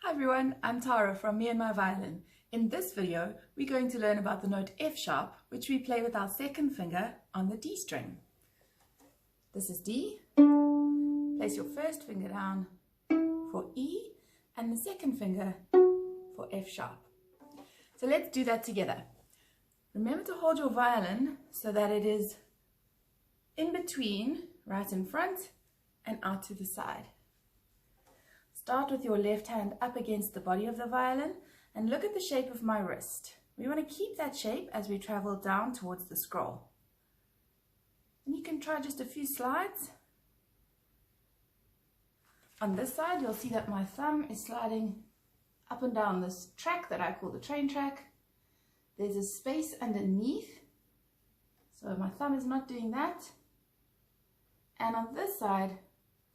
Hi everyone, I'm Tara from Me and My Violin. In this video, we're going to learn about the note F sharp, which we play with our second finger on the D string. This is D. Place your first finger down for E and the second finger for F sharp. So let's do that together. Remember to hold your violin so that it is in between, right in front and out to the side. Start with your left hand up against the body of the violin and look at the shape of my wrist. We want to keep that shape as we travel down towards the scroll. And you can try just a few slides. On this side, you'll see that my thumb is sliding up and down this track that I call the train track. There's a space underneath, so my thumb is not doing that. And on this side,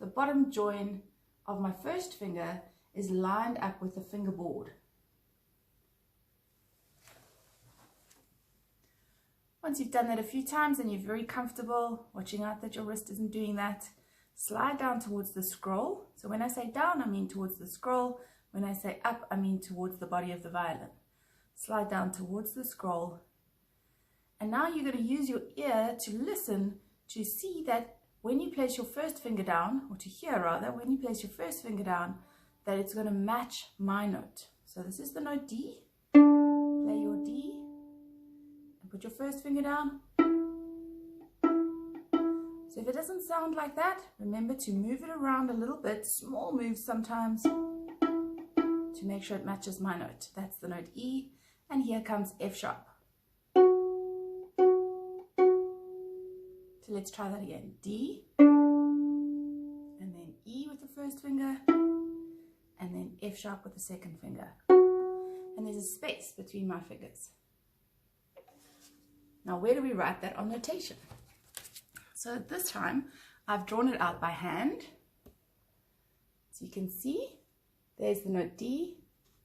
the bottom join of my first finger is lined up with the fingerboard. Once you've done that a few times and you're very comfortable, watching out that your wrist isn't doing that, slide down towards the scroll. So when I say down, I mean towards the scroll. When I say up, I mean towards the body of the violin. Slide down towards the scroll. And now you're going to use your ear to listen to see that when you place your first finger down, or to hear rather, when you place your first finger down, that it's going to match my note. So this is the note D. Play your D and put your first finger down. So if it doesn't sound like that, remember to move it around a little bit, small moves sometimes, to make sure it matches my note. That's the note E, and here comes F sharp. So let's try that again. D, and then E with the first finger, and then F sharp with the second finger. And there's a space between my fingers. Now where do we write that on notation? So this time I've drawn it out by hand. So you can see there's the note D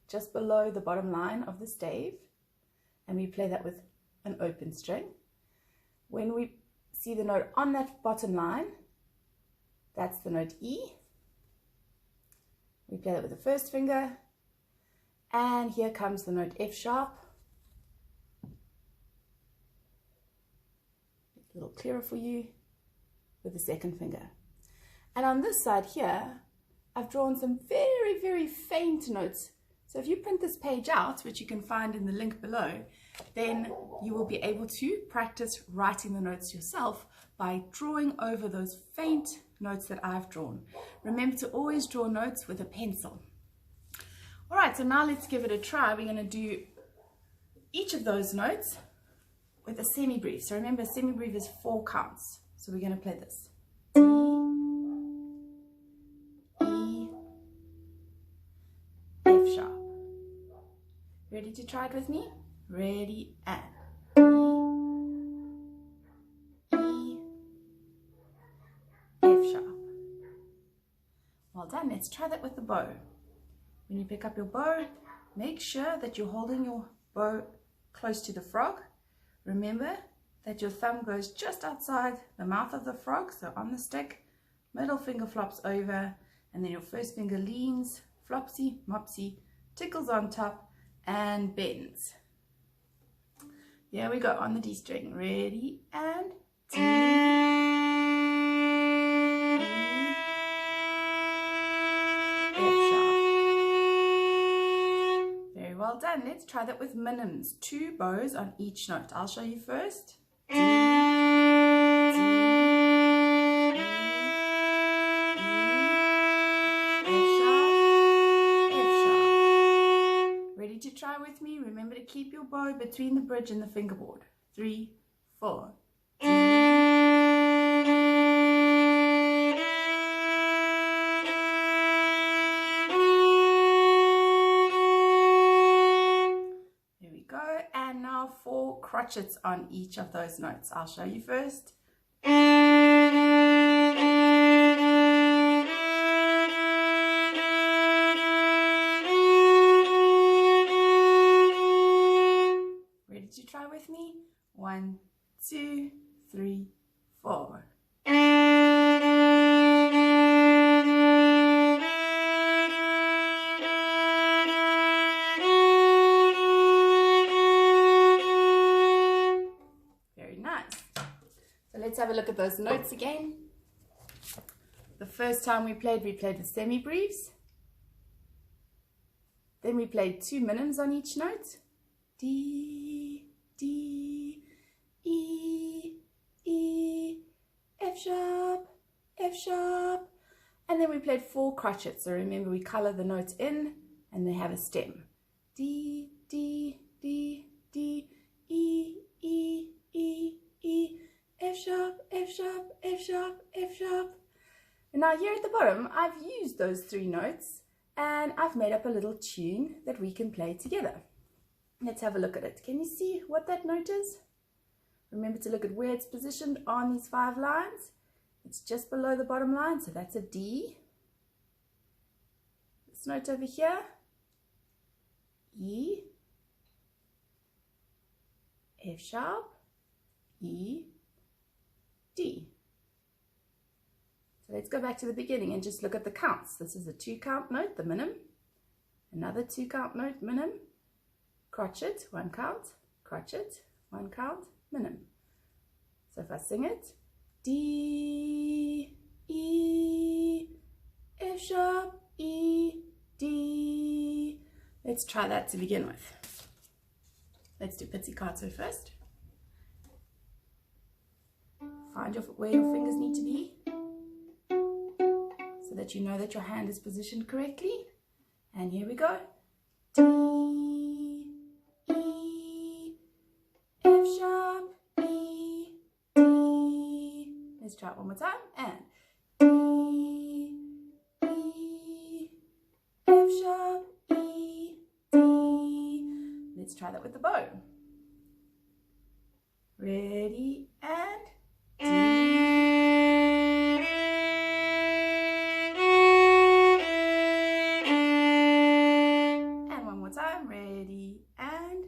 just below the bottom line of the stave, and we play that with an open string. When we see the note on that bottom line, that's the note E. We play that with the first finger, and here comes the note F sharp. A little clearer for you with the second finger. And on this side here, I've drawn some very, very faint notes. So if you print this page out, which you can find in the link below, then you will be able to practice writing the notes yourself by drawing over those faint notes that I've drawn. Remember to always draw notes with a pencil. All right, so now let's give it a try. We're going to do each of those notes with a semi-breve. So remember, a semi-breve is 4 counts. So we're going to play this. D, E, F sharp. Ready to try it with me? Ready, and E, F sharp. Well done. Let's try that with the bow. When you pick up your bow, make sure that you're holding your bow close to the frog. Remember that your thumb goes just outside the mouth of the frog, so on the stick, middle finger flops over, and then your first finger leans, flopsy, mopsy, tickles on top, and bends. Here we go on the D string. Ready, and D, F sharp. Very well done. Let's try that with minims. 2 bows on each note. I'll show you first. D, D, E, F sharp, F sharp. Ready to try with me? Remember to keep your bow between the bridge and the fingerboard. 3, 4. D, there we go. And now 4 crotchets on each of those notes. I'll show you first. Ready to try with me? 1, 2, 3, 4. let's have a look at those notes again. The first time we played the semi-breves. Then we played 2 minims on each note. D, D, E, E, F sharp, F sharp. And then we played 4 crotchets. So remember, we color the notes in and they have a stem. D, D, D, D, E, E, E, E, F sharp, F sharp, F sharp, F sharp. And now here at the bottom, I've used those 3 notes and I've made up a little tune that we can play together. Let's have a look at it. Can you see what that note is? Remember to look at where it's positioned on these 5 lines. It's just below the bottom line, so that's a D. This note over here, E, F sharp, E, D. So let's go back to the beginning and just look at the counts. This is a 2 count note, the minim. Another 2 count note, minim. Crotchet, 1 count. Crotchet, 1 count, minim. So if I sing it, D, E, F sharp, E, D. Let's try that to begin with. Let's do pizzicato first. Find where your fingers need to be so that you know that your hand is positioned correctly. And here we go. D, E, F sharp, E, D. Let's try it one more time. And D, E, F sharp, E, D. Let's try that with the bow. Ready, and D. And one more time. Ready, and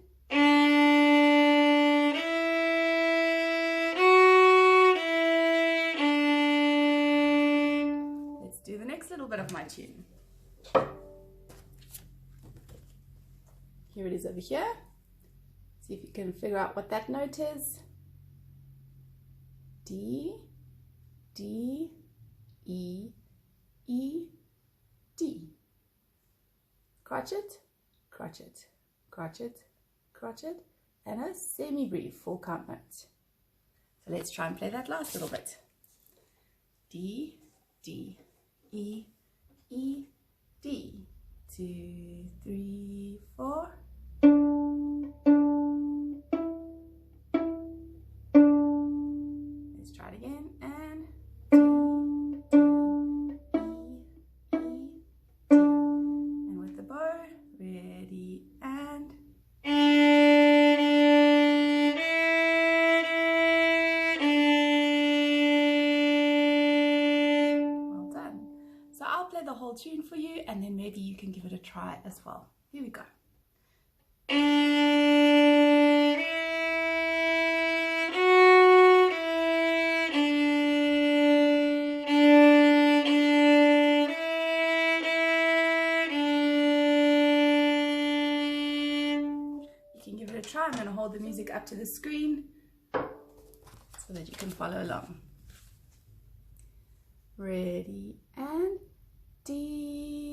let's do the next little bit of my tune. Here it is over here. See if you can figure out what that note is. D, D, E, E, D. Crotchet, crotchet, crotchet, crotchet, and a semi-breve 4 count note. So let's try and play that last little bit. D, D, E, E, D. 2, 3, 4. Let's try it again. And D, D, E, E, D. And with the bow, ready, and well done. So I'll play the whole tune for you, and then maybe you can give it a try as well. Here we go. You can give it a try. I'm going to hold the music up to the screen so that you can follow along. Ready, and D.